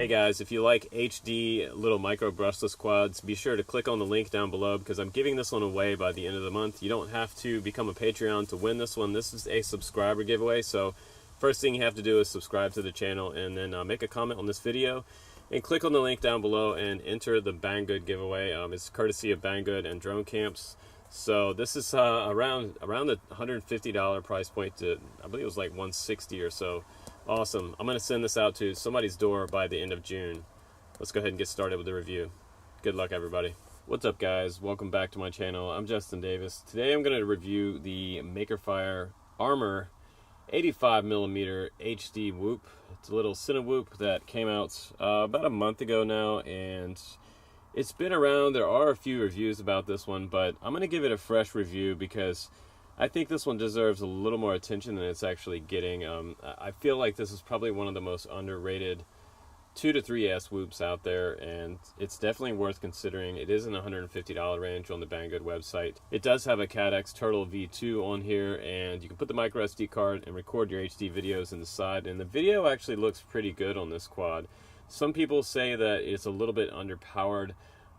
guys, if you like HD little micro brushless quads, be sure to click on the link down below because I'm giving this one away by the end of the month. You don't have to become a Patreon to win this one. This is a subscriber giveaway, so first thing you have to do is subscribe to the channel and then make a comment on this video and click on the link down below and enter the Banggood giveaway. It's courtesy of Banggood and Drone Camps. So this is around the $150 price point to, I believe it was like $160 or so. Awesome. I'm going to send this out to somebody's door by the end of June. Let's go ahead and get started with the review. Good luck, everybody. What's up, guys? Welcome back to my channel. I'm Justin Davis. Today I'm going to review the Makerfire Armor 85mm HD Whoop. It's a little Cinewhoop that came out about a month ago now, and it's been around. There are a few reviews about this one, but I'm going to give it a fresh review because I think this one deserves a little more attention than it's actually getting. I feel like this is probably one of the most underrated 2 to 3S whoops out there, and it's definitely worth considering. It is in the $150 range on the Banggood website. It does have a CADX Turtle V2 on here, and you can put the micro SD card and record your HD videos in the side, and the video actually looks pretty good on this quad. Some people say that it's a little bit underpowered.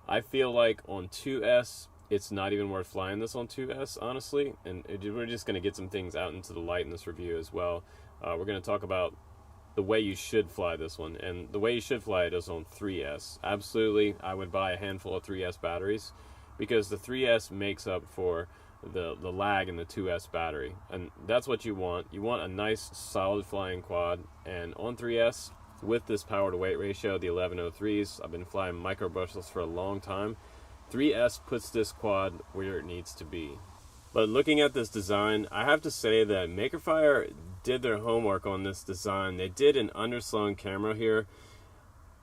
I feel like on 2S, it's not even worth flying this on 2S, honestly, and we're just going to get some things out into the light in this review as well. We're going to talk about the way you should fly this one, and the way you should fly it is on 3S. Absolutely, I would buy a handful of 3S batteries because the 3S makes up for the lag in the 2S battery, and that's what you want. You want a nice, solid flying quad, and on 3S, with this power to weight ratio, the 1103s, I've been flying micro brushless for a long time. 3S puts this quad where it needs to be. But looking at this design, I have to say that Makerfire did their homework on this design. They did an underslung camera here.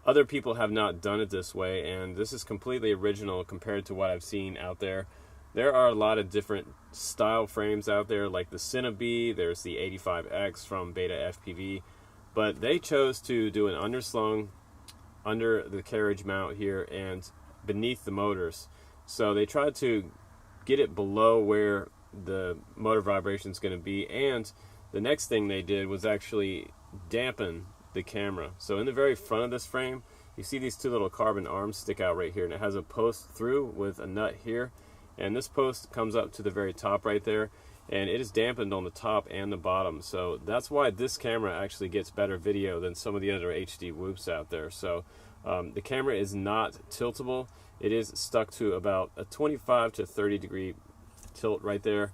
Other people have not done it this way, and this is completely original compared to what I've seen out there. There are a lot of different style frames out there, like the Cinewhoop, there's the 85X from Beta FPV, but they chose to do an underslung under the carriage mount here and beneath the motors. So they tried to get it below where the motor vibration is going to be, and the next thing they did was actually dampen the camera. So in the very front of this frame, you see these two little carbon arms stick out right here, and it has a post through with a nut here, and this post comes up to the very top right there, and it is dampened on the top and the bottom. So that's why this camera actually gets better video than some of the other HD whoops out there. So the camera is not tiltable. It is stuck to about a 25 to 30 degree tilt right there,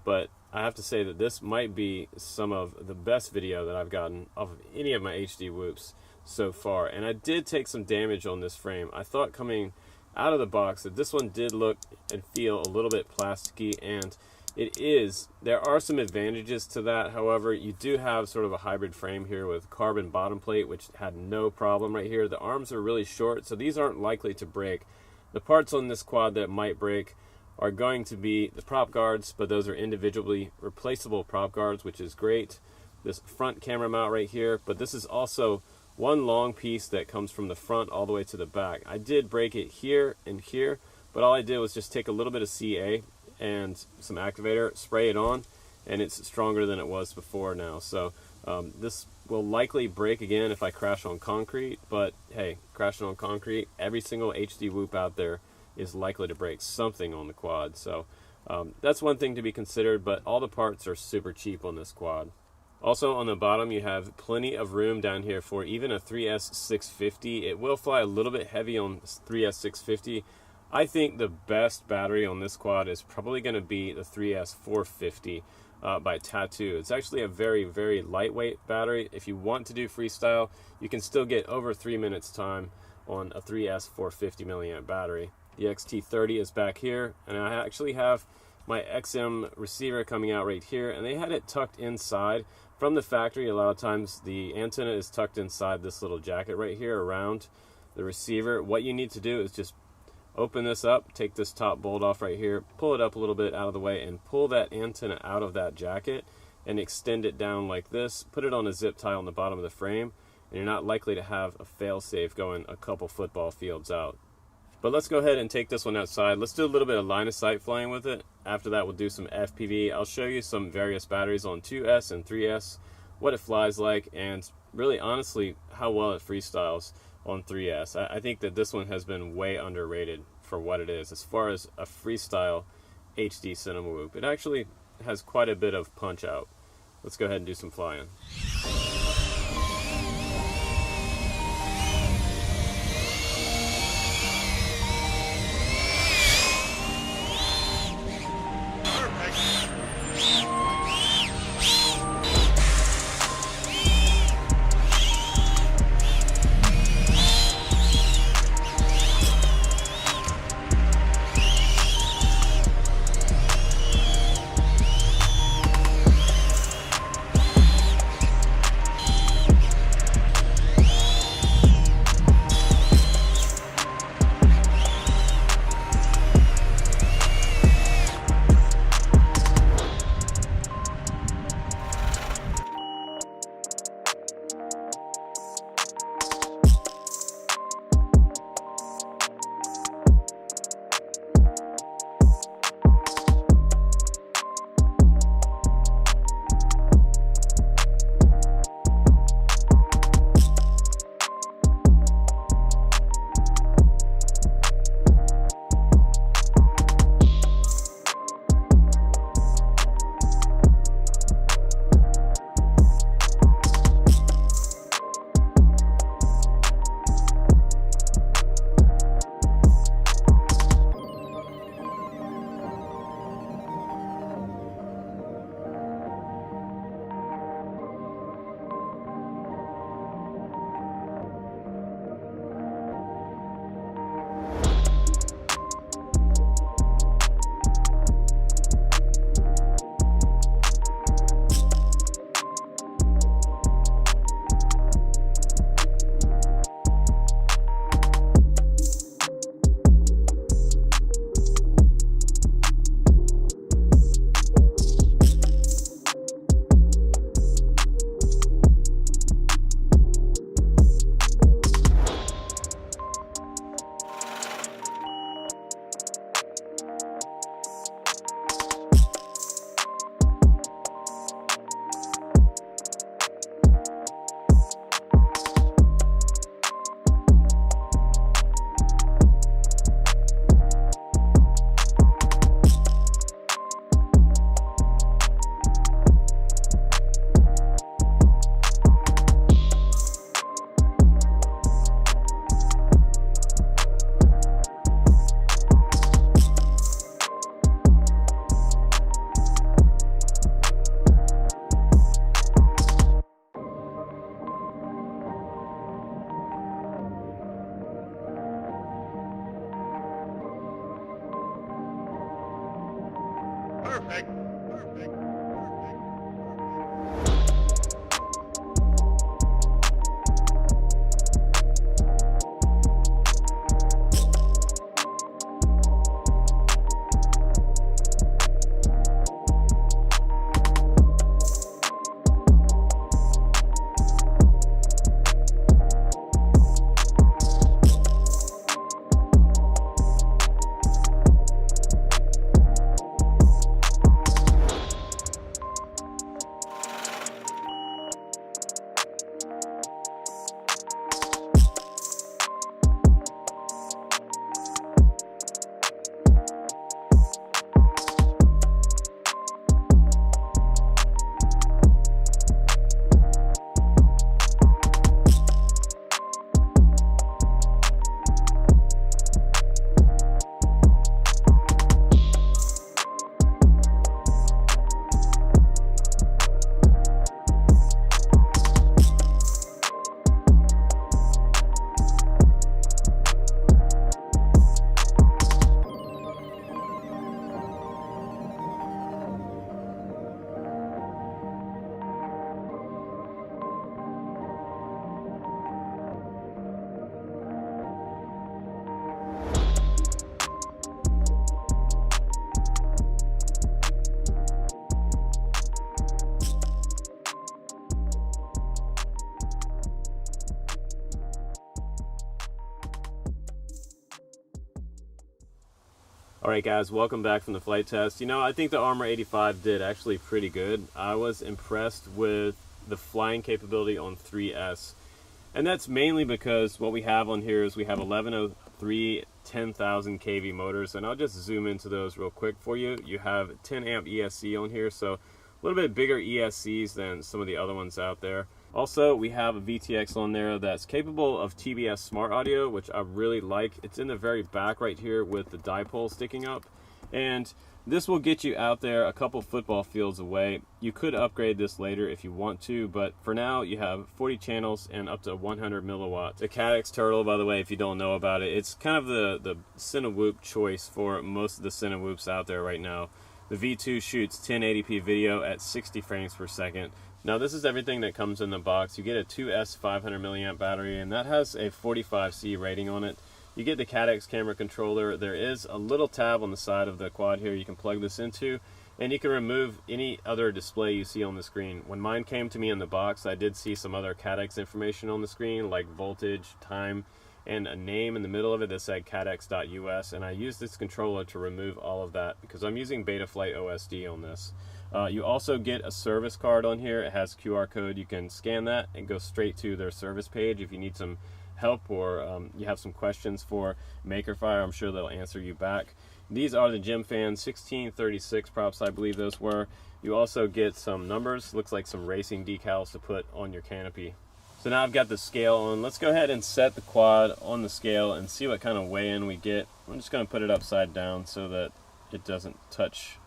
but I have to say that this might be some of the best video that I've gotten off of any of my HD whoops so far. And I did take some damage on this frame. I thought coming out of the box that this one did look and feel a little bit plasticky, and it is. There are some advantages to that. However, you do have sort of a hybrid frame here with carbon bottom plate, which had no problem right here. The arms are really short, so these aren't likely to break. The parts on this quad that might break are going to be the prop guards, but those are individually replaceable prop guards, which is great. This front camera mount right here, but this is also one long piece that comes from the front all the way to the back. I did break it here and here, but all I did was just take a little bit of CA and some activator, spray it on, and it's stronger than it was before now. So this will likely break again if I crash on concrete, but hey, crashing on concrete, every single HD whoop out there is likely to break something on the quad. So that's one thing to be considered, but all the parts are super cheap on this quad. Also on the bottom, you have plenty of room down here for even a 3S 650. It will fly a little bit heavy on 3S 650. I think the best battery on this quad is probably going to be the 3S 450 by Tattoo. It's actually a very, very lightweight battery. If you want to do freestyle, you can still get over 3 minutes time on a 3S 450 milliamp battery. The XT30 is back here, and I actually have my XM receiver coming out right here, and they had it tucked inside from the factory. A lot of times the antenna is tucked inside this little jacket right here around the receiver. What you need to do is just open this up, take this top bolt off right here, pull it up a little bit out of the way, and pull that antenna out of that jacket and extend it down like this. Put it on a zip tie on the bottom of the frame, and you're not likely to have a fail-safe going a couple football fields out. But let's go ahead and take this one outside. Let's do a little bit of line of sight flying with it. After that, we'll do some FPV. I'll show you some various batteries on 2S and 3S, what it flies like, and really honestly how well it freestyles on 3S. I think that this one has been way underrated for what it is. As far as a freestyle HD Cinewhoop, it actually has quite a bit of punch out. Let's go ahead and do some flying. Perfect. Alright guys, welcome back from the flight test. You know, I think the Armor 85 did actually pretty good. I was impressed with the flying capability on 3S. And that's mainly because what we have on here is we have 1103 10,000 kV motors, and I'll just zoom into those real quick for you. You have 10 amp ESC on here, so a little bit bigger ESCs than some of the other ones out there. Also, we have a VTX on there that's capable of TBS Smart Audio, which I really like. It's in the very back right here with the dipole sticking up, and this will get you out there a couple football fields away. You could upgrade this later if you want to, but for now you have 40 channels and up to 100 milliwatts. The Caddx Turtle, by the way, if you don't know about it, it's kind of the Cinewhoop choice for most of the Cinewhoops out there right now. The V2 shoots 1080p video at 60 frames per second. Now this is everything that comes in the box. You get a 2S 500 milliamp battery, and that has a 45C rating on it. You get the Caddx camera controller. There is a little tab on the side of the quad here you can plug this into, and you can remove any other display you see on the screen. When mine came to me in the box, I did see some other Caddx information on the screen, like voltage, time, and a name in the middle of it that said Caddx.us, and I used this controller to remove all of that because I'm using Betaflight OSD on this. You also get a service card on here. It has QR code. You can scan that and go straight to their service page if you need some help or you have some questions for Makerfire. I'm sure they'll answer you back. These are the Gemfan 1636 props, I believe those were. You also get some numbers, looks like some racing decals to put on your canopy. So now I've got the scale on. Let's go ahead and set the quad on the scale and see what kind of weigh-in we get. I'm just going to put it upside down so that it doesn't touch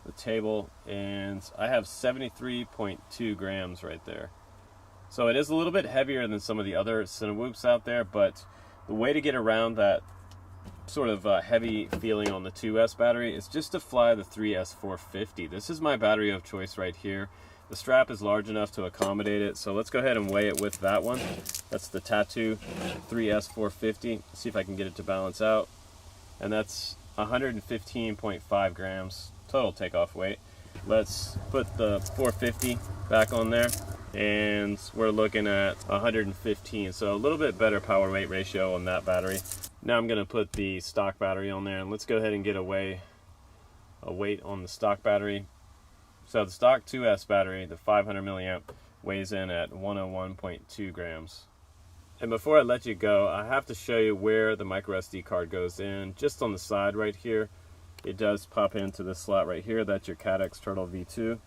the table, and I have 73.2 grams right there. So it is a little bit heavier than some of the other Cinewhoops out there, but the way to get around that sort of heavy feeling on the 2S battery is just to fly the 3S 450. This is my battery of choice right here. The strap is large enough to accommodate it, so let's go ahead and weigh it with that one. That's the Tattoo 3S 450. See if I can get it to balance out. And that's 115.5 grams total takeoff weight. Let's put the 450 back on there, and we're looking at 115, so a little bit better power weight ratio on that battery. Now I'm going to put the stock battery on there, and let's go ahead and get a weight on the stock battery. So the stock 2S battery, the 500 milliamp, weighs in at 101.2 grams. And before I let you go, I have to show you where the micro SD card goes in. Just on the side right here, it does pop into this slot right here. That's your Caddx Turtle V2,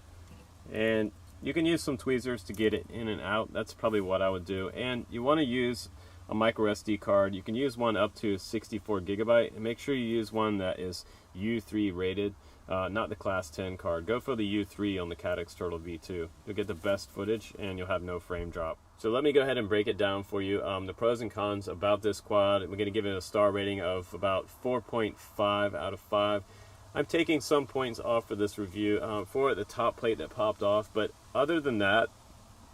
and you can use some tweezers to get it in and out. That's probably what I would do. And you want to use a micro SD card. You can use one up to 64 gigabyte, and make sure you use one that is U3 rated, not the class 10 card. Go for the U3 on the Caddx Turtle V2. You'll get the best footage and you'll have no frame drop. So let me go ahead and break it down for you. The pros and cons about this quad. We're going to give it a star rating of about 4.5 out of 5. I'm taking some points off for this review for the top plate that popped off, but other than that,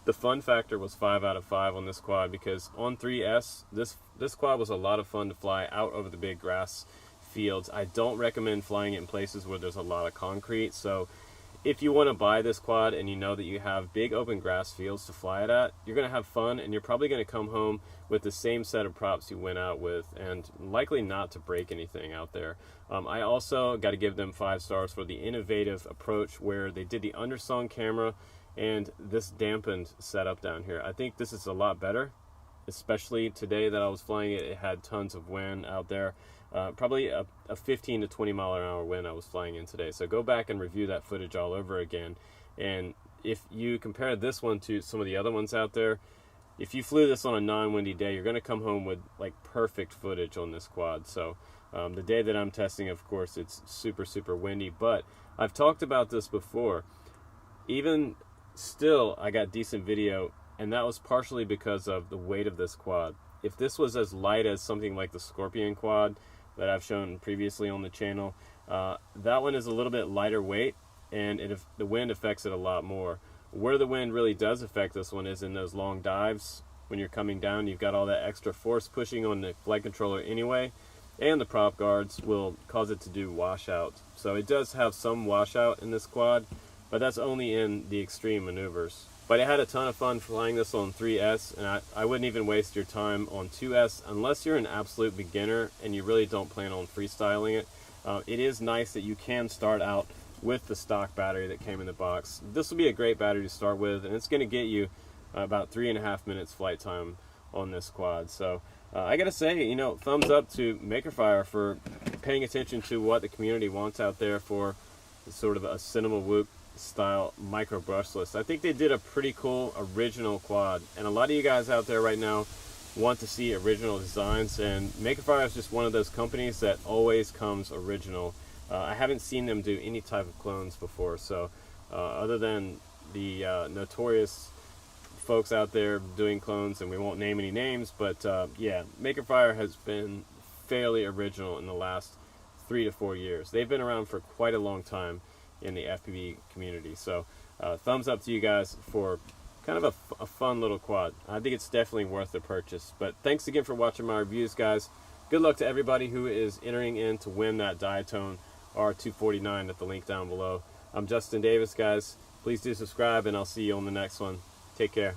the fun factor was 5 out of 5 on this quad, because on 3S, this quad was a lot of fun to fly out over the big grass fields. I don't recommend flying it in places where there's a lot of concrete, so if you want to buy this quad and you know that you have big open grass fields to fly it at, you're going to have fun, and you're probably going to come home with the same set of props you went out with, and likely not to break anything out there. I also got to give them 5 stars for the innovative approach where they did the undersung camera and this dampened setup down here. I think this is a lot better, especially today that I was flying it. It had tons of wind out there. Probably a 15 to 20 mile an hour wind I was flying in today. So go back and review that footage all over again. And if you compare this one to some of the other ones out there, if you flew this on a non-windy day, you're going to come home with like perfect footage on this quad. So the day that I'm testing, of course, it's super, super windy. But I've talked about this before. Even still, I got decent video, and that was partially because of the weight of this quad. If this was as light as something like the Scorpion quad that I've shown previously on the channel, that one is a little bit lighter weight, and the wind affects it a lot more. Where the wind really does affect this one is in those long dives. When you're coming down, you've got all that extra force pushing on the flight controller anyway, and the prop guards will cause it to do washout. So it does have some washout in this quad, but that's only in the extreme maneuvers. But I had a ton of fun flying this on 3S, and I wouldn't even waste your time on 2S unless you're an absolute beginner and you really don't plan on freestyling it. It is nice that you can start out with the stock battery that came in the box. This will be a great battery to start with, and it's going to get you about 3.5 minutes flight time on this quad. So I gotta say, you know, thumbs up to Makerfire for paying attention to what the community wants out there for sort of a Cinewhoop style micro brushless. I think they did a pretty cool original quad, and a lot of you guys out there right now want to see original designs, and Makerfire is just one of those companies that always comes original. I haven't seen them do any type of clones before, so other than the notorious folks out there doing clones, and we won't name any names, but yeah, Makerfire has been fairly original in the last 3 to 4 years. They've been around for quite a long time in the FPV community, so thumbs up to you guys for kind of a fun little quad. I think it's definitely worth the purchase. But thanks again for watching my reviews, guys. Good luck to everybody who is entering in to win that Diatone R249 at the link down below. I'm Justin Davis, guys. Please do subscribe, and I'll see you on the next one. Take care.